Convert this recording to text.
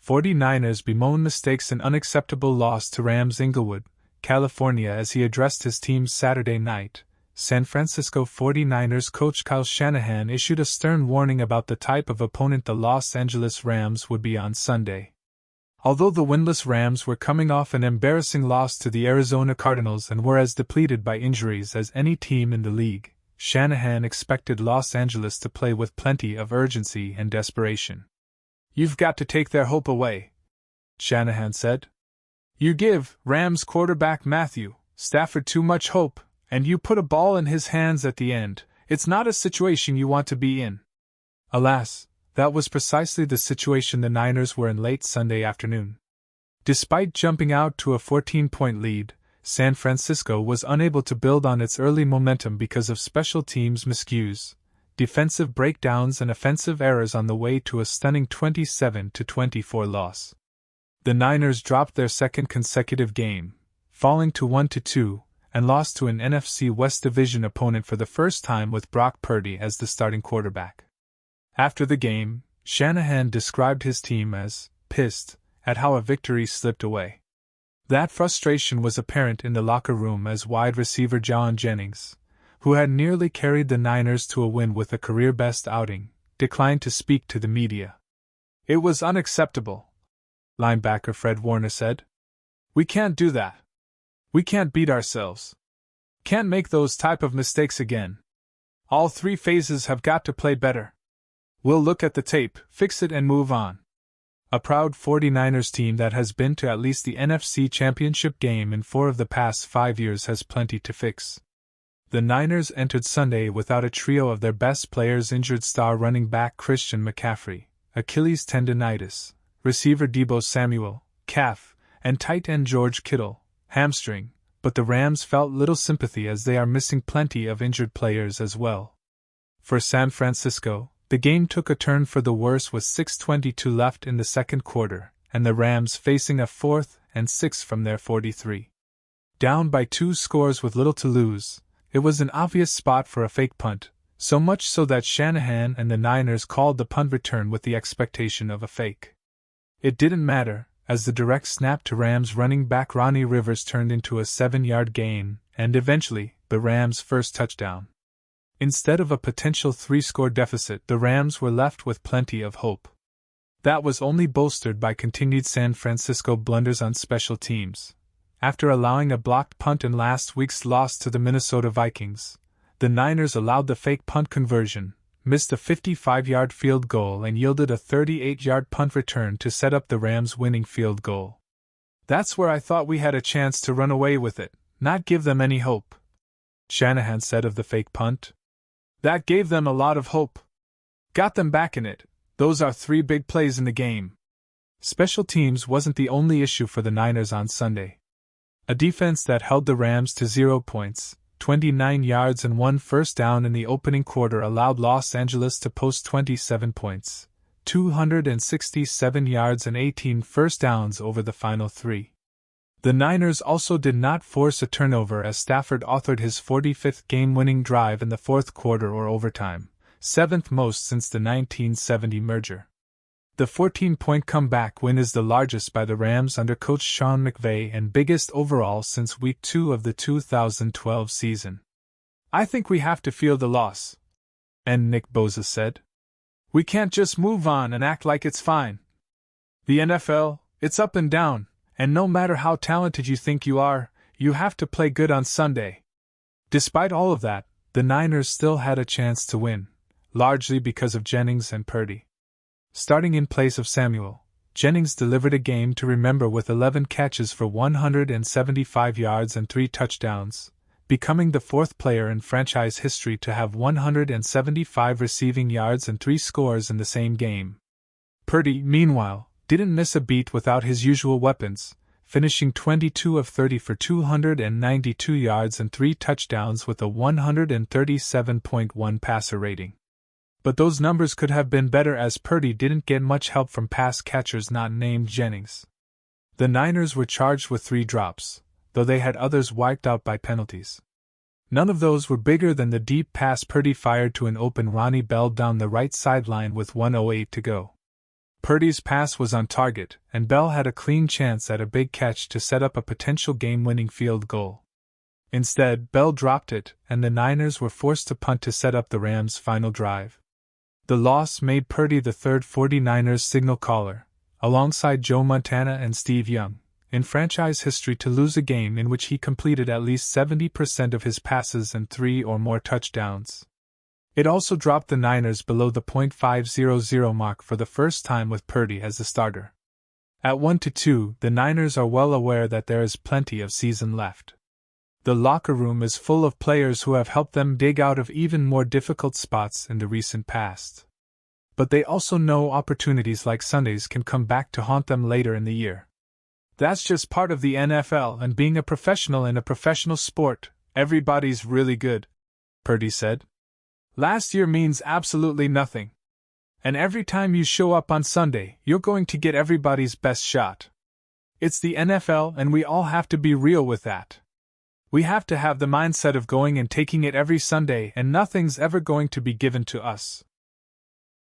49ers bemoan mistakes and unacceptable loss to Rams. Inglewood, California. As he addressed his team Saturday night, San Francisco 49ers coach Kyle Shanahan issued a stern warning about the type of opponent the Los Angeles Rams would be on Sunday. Although the winless Rams were coming off an embarrassing loss to the Arizona Cardinals and were as depleted by injuries as any team in the league, Shanahan expected Los Angeles to play with plenty of urgency and desperation. "You've got to take their hope away," Shanahan said. "You give Rams quarterback Matthew Stafford too much hope, and you put a ball in his hands at the end. It's not a situation you want to be in." Alas, that was precisely the situation the Niners were in late Sunday afternoon. Despite jumping out to a 14-point lead, San Francisco was unable to build on its early momentum because of special teams miscues, defensive breakdowns and offensive errors on the way to a stunning 27-24 loss. The Niners dropped their second consecutive game, falling to 1-2, and lost to an NFC West Division opponent for the first time with Brock Purdy as the starting quarterback. After the game, Shanahan described his team as pissed at how a victory slipped away. That frustration was apparent in the locker room as wide receiver John Jennings, who had nearly carried the Niners to a win with a career-best outing, declined to speak to the media. "It was unacceptable," linebacker Fred Warner said. "We can't do that. We can't beat ourselves. Can't make those type of mistakes again. All three phases have got to play better. We'll look at the tape, fix it and move on." A proud 49ers team that has been to at least the NFC Championship game in 4 of the past 5 years has plenty to fix. The Niners entered Sunday without a trio of their best players: injured star running back Christian McCaffrey, Achilles tendonitis, receiver Deebo Samuel, calf, and tight end George Kittle, hamstring, but the Rams felt little sympathy as they are missing plenty of injured players as well. For San Francisco, the game took a turn for the worse with 6:22 left in the second quarter, and the Rams facing a 4th and 6 from their 43. Down by 2 scores with little to lose, it was an obvious spot for a fake punt, so much so that Shanahan and the Niners called the punt return with the expectation of a fake. It didn't matter, as the direct snap to Rams running back Ronnie Rivers turned into a 7-yard gain, and eventually, the Rams' first touchdown. Instead of a potential 3-score deficit, the Rams were left with plenty of hope. That was only bolstered by continued San Francisco blunders on special teams. After allowing a blocked punt in last week's loss to the Minnesota Vikings, the Niners allowed the fake punt conversion, missed a 55-yard field goal and yielded a 38-yard punt return to set up the Rams' winning field goal. "That's where I thought we had a chance to run away with it, not give them any hope," Shanahan said of the fake punt. "That gave them a lot of hope. Got them back in it. Those are 3 big plays in the game." Special teams wasn't the only issue for the Niners on Sunday. A defense that held the Rams to 0 points, 29 yards and 1 first down in the opening quarter allowed Los Angeles to post 27 points, 267 yards and 18 first downs over the final 3. The Niners also did not force a turnover as Stafford authored his 45th game-winning drive in the fourth quarter or overtime, 7th most since the 1970 merger. The 14-point comeback win is the largest by the Rams under coach Sean McVay and biggest overall since Week 2 of the 2012 season. "I think we have to feel the loss," and Nick Bosa said. "We can't just move on and act like it's fine. The NFL, it's up and down, and no matter how talented you think you are, you have to play good on Sunday." Despite all of that, the Niners still had a chance to win, largely because of Jennings and Purdy. Starting in place of Samuel, Jennings delivered a game to remember with 11 catches for 175 yards and 3 touchdowns, becoming the 4th player in franchise history to have 175 receiving yards and 3 scores in the same game. Purdy, meanwhile, didn't miss a beat without his usual weapons, finishing 22 of 30 for 292 yards and 3 touchdowns with a 137.1 passer rating. But those numbers could have been better as Purdy didn't get much help from pass catchers not named Jennings. The Niners were charged with 3 drops, though they had others wiped out by penalties. None of those were bigger than the deep pass Purdy fired to an open Ronnie Bell down the right sideline with 1:08 to go. Purdy's pass was on target, and Bell had a clean chance at a big catch to set up a potential game-winning field goal. Instead, Bell dropped it, and the Niners were forced to punt to set up the Rams' final drive. The loss made Purdy the third 49ers signal caller, alongside Joe Montana and Steve Young, in franchise history to lose a game in which he completed at least 70% of his passes and 3 or more touchdowns. It also dropped the Niners below the .500 mark for the first time with Purdy as the starter. At 1-2, the Niners are well aware that there is plenty of season left. The locker room is full of players who have helped them dig out of even more difficult spots in the recent past. But they also know opportunities like Sundays can come back to haunt them later in the year. That's just part of the NFL and being a professional in a professional sport. Everybody's really good, Purdy said. Last year means absolutely nothing. And every time you show up on Sunday, you're going to get everybody's best shot. It's the NFL and we all have to be real with that. We have to have the mindset of going and taking it every Sunday and nothing's ever going to be given to us.